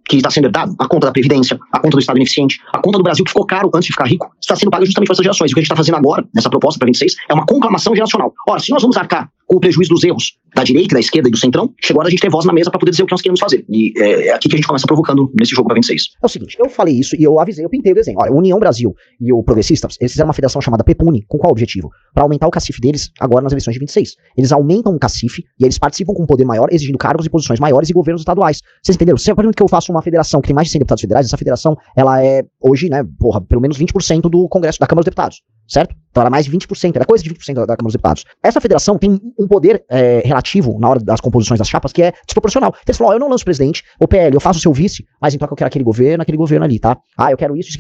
que está sendo herdado, a conta da Previdência, a conta do Estado ineficiente, a conta do Brasil que ficou caro antes de ficar rico, está sendo paga justamente por essas gerações. O que a gente está fazendo agora, nessa proposta para 26, é uma conclamação geracional. Ora, se nós vamos arcar com o prejuízo dos erros da direita, da esquerda e do centrão, chegou a hora a gente ter voz na mesa para poder dizer o que nós queremos fazer. E é aqui que a gente começa provocando nesse jogo para 26. É o seguinte, eu falei isso e eu avisei, eu pintei o desenho. Olha, União Brasil e o Progressistas, eles fizeram uma federação chamada PEPUNI. Com qual objetivo? Para aumentar o cacife deles agora nas eleições de 26. Eles aumentam o cacife e eles participam com um poder maior, exigindo cargos e posições maiores e governos estaduais. Vocês entenderam? Se por exemplo que eu faço uma federação que tem mais de 100 deputados federais, essa federação, ela é hoje, né, pelo menos 20% do Congresso, da Câmara dos Deputados, certo? Então era mais de 20%, era coisa de 20% da Câmara dos Deputados. Essa federação tem um poder relativo na hora das composições das chapas que é desproporcional. Então eles falam, eu não lanço presidente, o PL, eu faço o seu vice, mas então eu quero aquele governo ali, tá? Ah, eu quero isso.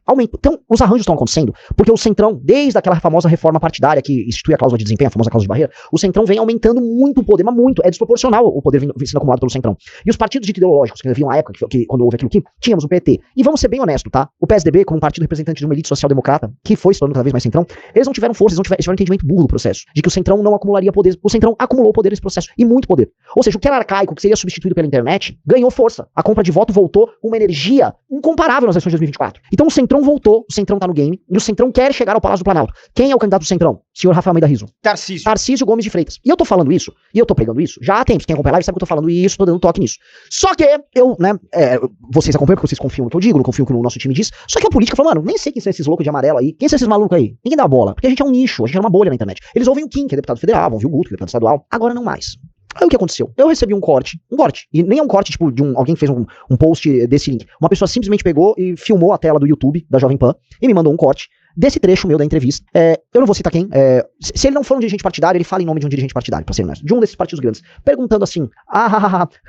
Aumenta. Então, os arranjos estão acontecendo porque o Centrão, desde aquela famosa reforma partidária que institui a cláusula de desempenho, a famosa cláusula de barreira, o Centrão vem aumentando muito o poder, mas muito, é desproporcional o poder sendo acumulado pelo Centrão. E os partidos ideológicos, que havia uma época que quando houve aquilo aqui, tínhamos o PT. E vamos ser bem honestos, tá? O PSDB, como um partido representante de uma elite social-democrata, que foi se tornando cada vez mais Centrão, eles não tiveram força, eles tiveram um entendimento burro do processo, de que o Centrão não acumularia poder. O Centrão acumulou poder nesse processo, e muito poder. Ou seja, o que era arcaico, que seria substituído pela internet, ganhou força. A compra de voto voltou com uma energia incomparável nas eleições de 2024. Então o Centrão voltou, o Centrão tá no game, e o Centrão quer chegar ao Palácio do Planalto. Quem é o candidato do Centrão? Senhor Rafael Almeida Rizzo. Tarcísio Gomes de Freitas. E eu tô falando isso, e eu tô pregando isso, já há tempos, quem acompanha a live sabe que eu tô falando isso, tô dando toque nisso. Só que eu, né, vocês acompanham porque vocês confiam no que eu digo, não confiam no que o nosso time diz, só que a política fala, mano, nem sei quem são esses loucos de amarelo aí, quem são esses malucos aí? Ninguém dá bola, porque a gente é um nicho, a gente é uma bolha na internet. Eles ouvem o Kim, que é deputado federal, vão ouvir o Guto, que é deputado estadual, agora não mais. Aí o que aconteceu? Eu recebi um corte, e nem é um corte tipo de alguém que fez um post desse link. Uma pessoa simplesmente pegou e filmou a tela do YouTube da Jovem Pan e me mandou um corte desse trecho meu da entrevista. Eu não vou citar quem. Se ele não for um dirigente partidário, ele fala em nome de um dirigente partidário, pra ser honesto, de um desses partidos grandes, perguntando assim: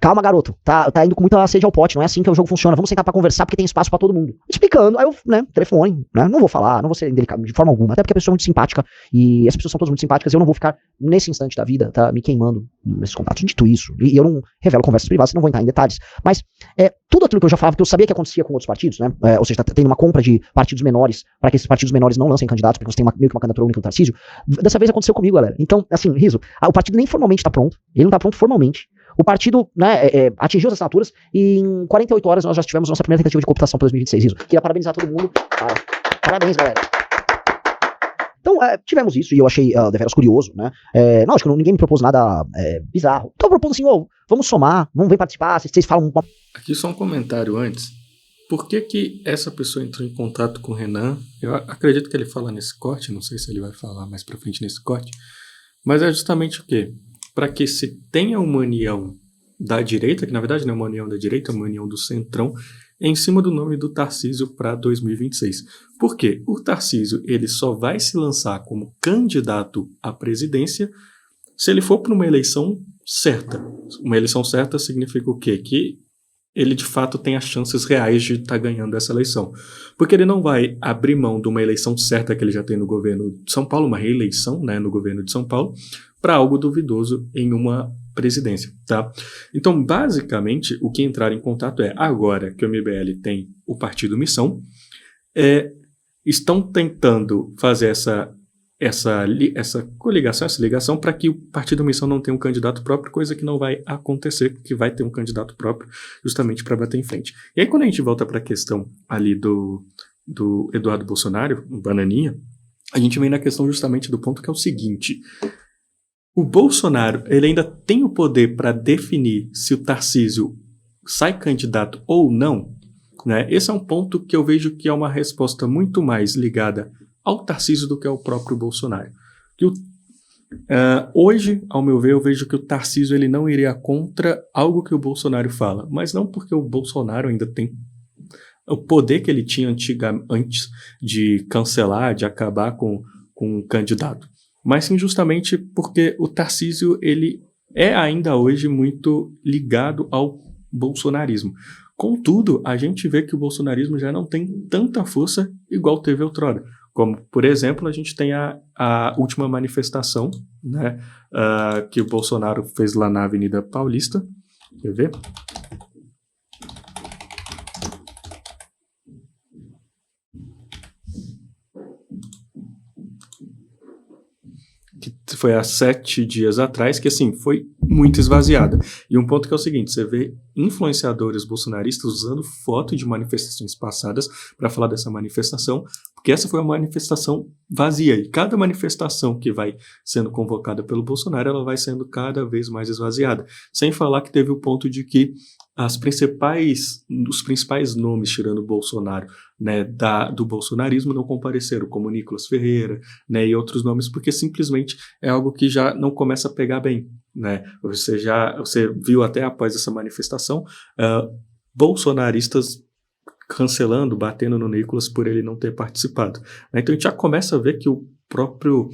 calma, garoto, tá indo com muita sede ao pote, não é assim que o jogo funciona, vamos sentar pra conversar porque tem espaço pra todo mundo. Explicando, aí eu, né, telefone, né, não vou falar, não vou ser indelicado de forma alguma, até porque a pessoa é muito simpática e as pessoas são todas muito simpáticas, eu não vou ficar nesse instante da vida, tá, me queimando nesses contatos. Dito isso, e eu não revelo conversas privadas, não vou entrar em detalhes, mas tudo aquilo que eu já falava, que eu sabia que acontecia com outros partidos, né, ou seja, tá tendo uma compra de partidos menores para que esses partidos menores não lancem candidatos, porque você tem meio que uma candidatura única do Tarcísio. Dessa vez aconteceu comigo, galera. Então, assim, Rizzo, o partido nem formalmente tá pronto, ele não tá pronto formalmente. O partido, né, atingiu as assinaturas e em 48 horas nós já tivemos nossa primeira tentativa de cooptação para 2026, Rizzo. Queria parabenizar todo mundo. Parabéns, galera. Então, tivemos isso e eu achei deveras curioso, né? Não, acho que ninguém me propôs nada bizarro. Então eu propondo assim, vamos somar, vamos vir participar, vocês falam... Aqui só um comentário antes. Por que essa pessoa entrou em contato com o Renan? Eu acredito que ele fala nesse corte, não sei se ele vai falar mais pra frente nesse corte, mas é justamente o quê? Para que se tenha uma união da direita, que na verdade não é uma união da direita, é uma união do centrão, em cima do nome do Tarcísio para 2026. Por quê? O Tarcísio ele só vai se lançar como candidato à presidência se ele for para uma eleição certa. Uma eleição certa significa o quê? Que ele de fato tem as chances reais de estar ganhando essa eleição. Porque ele não vai abrir mão de uma eleição certa que ele já tem no governo de São Paulo, uma reeleição, né, no governo de São Paulo, para algo duvidoso em uma presidência, tá? Então, basicamente, o que entrar em contato é, agora que o MBL tem o Partido Missão, estão tentando fazer essa coligação, essa ligação, para que o Partido Missão não tenha um candidato próprio, coisa que não vai acontecer, que vai ter um candidato próprio justamente para bater em frente. E aí quando a gente volta para a questão ali do Eduardo Bolsonaro, o Bananinha, a gente vem na questão justamente do ponto que é o seguinte: o Bolsonaro ele ainda tem o poder para definir se o Tarcísio sai candidato ou não, né? Esse é um ponto que eu vejo que é uma resposta muito mais ligada ao Tarcísio do que ao próprio Bolsonaro. Hoje, ao meu ver, eu vejo que o Tarcísio ele não iria contra algo que o Bolsonaro fala, mas não porque o Bolsonaro ainda tem o poder que ele tinha antes de cancelar, de acabar com um candidato, mas sim justamente porque o Tarcísio ele é ainda hoje muito ligado ao bolsonarismo. Contudo, a gente vê que o bolsonarismo já não tem tanta força igual teve outrora. Como, por exemplo, a gente tem a última manifestação, né, que o Bolsonaro fez lá na Avenida Paulista. Quer ver? Que foi há 7 dias atrás, que assim, foi muito esvaziada. E um ponto que é o seguinte, você vê influenciadores bolsonaristas usando foto de manifestações passadas para falar dessa manifestação, porque essa foi uma manifestação vazia, e cada manifestação que vai sendo convocada pelo Bolsonaro, ela vai sendo cada vez mais esvaziada. Sem falar que teve o ponto de que os principais nomes, tirando o Bolsonaro, né, do bolsonarismo, não compareceram, como Nicolas Ferreira, né, e outros nomes, porque simplesmente é algo que já não começa a pegar bem, né? Você viu até após essa manifestação, bolsonaristas cancelando, batendo no Nicolas por ele não ter participado, né? Então a gente já começa a ver que o próprio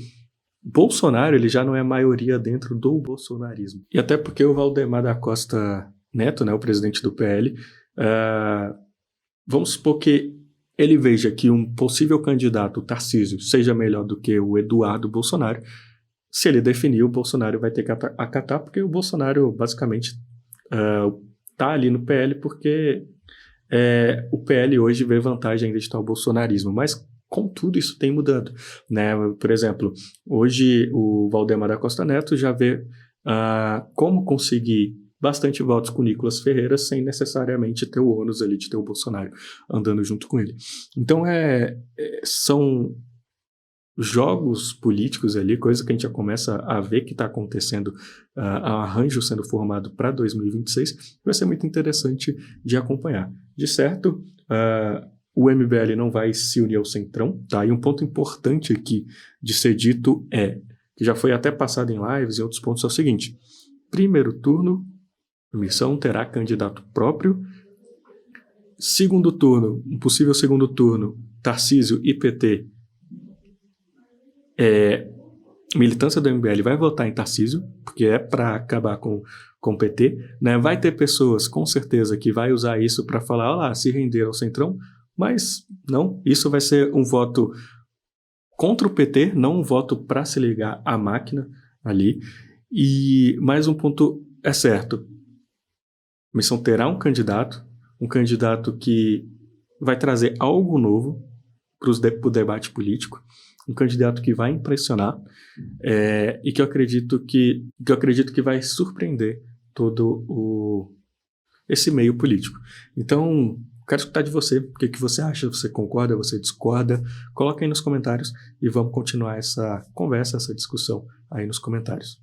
Bolsonaro, ele já não é maioria dentro do bolsonarismo. E até porque o Valdemar da Costa Neto, né, o presidente do PL, vamos supor que ele veja que um possível candidato, o Tarcísio, seja melhor do que o Eduardo Bolsonaro. Se ele definir, o Bolsonaro vai ter que acatar, porque o Bolsonaro basicamente está ali no PL porque o PL hoje vê vantagem ainda de estar o bolsonarismo, mas contudo isso tem mudado, né? Por exemplo, hoje o Valdemar da Costa Neto já vê como conseguir bastante votos com o Nicolas Ferreira sem necessariamente ter o ônus ali de ter o Bolsonaro andando junto com ele. Então são jogos políticos ali, coisa que a gente já começa a ver que está acontecendo, arranjo sendo formado para 2026, vai ser muito interessante de acompanhar. De certo, o MBL não vai se unir ao Centrão, tá? E um ponto importante aqui de ser dito que já foi até passado em lives e outros pontos, é o seguinte: primeiro turno, Missão terá candidato próprio. Segundo turno, um possível segundo turno, Tarcísio e PT, militância do MBL vai votar em Tarcísio, porque é para acabar com o PT, né? Vai ter pessoas, com certeza, que vai usar isso para falar, olha lá, se render ao Centrão, mas não, isso vai ser um voto contra o PT, não um voto para se ligar à máquina ali. E mais um ponto é certo, a Missão terá um candidato que vai trazer algo novo para o debate político, um candidato que vai impressionar e que eu acredito que vai surpreender todo esse meio político. Então, quero escutar de você, o que você acha, você concorda, você discorda, coloca aí nos comentários e vamos continuar essa conversa, essa discussão aí nos comentários.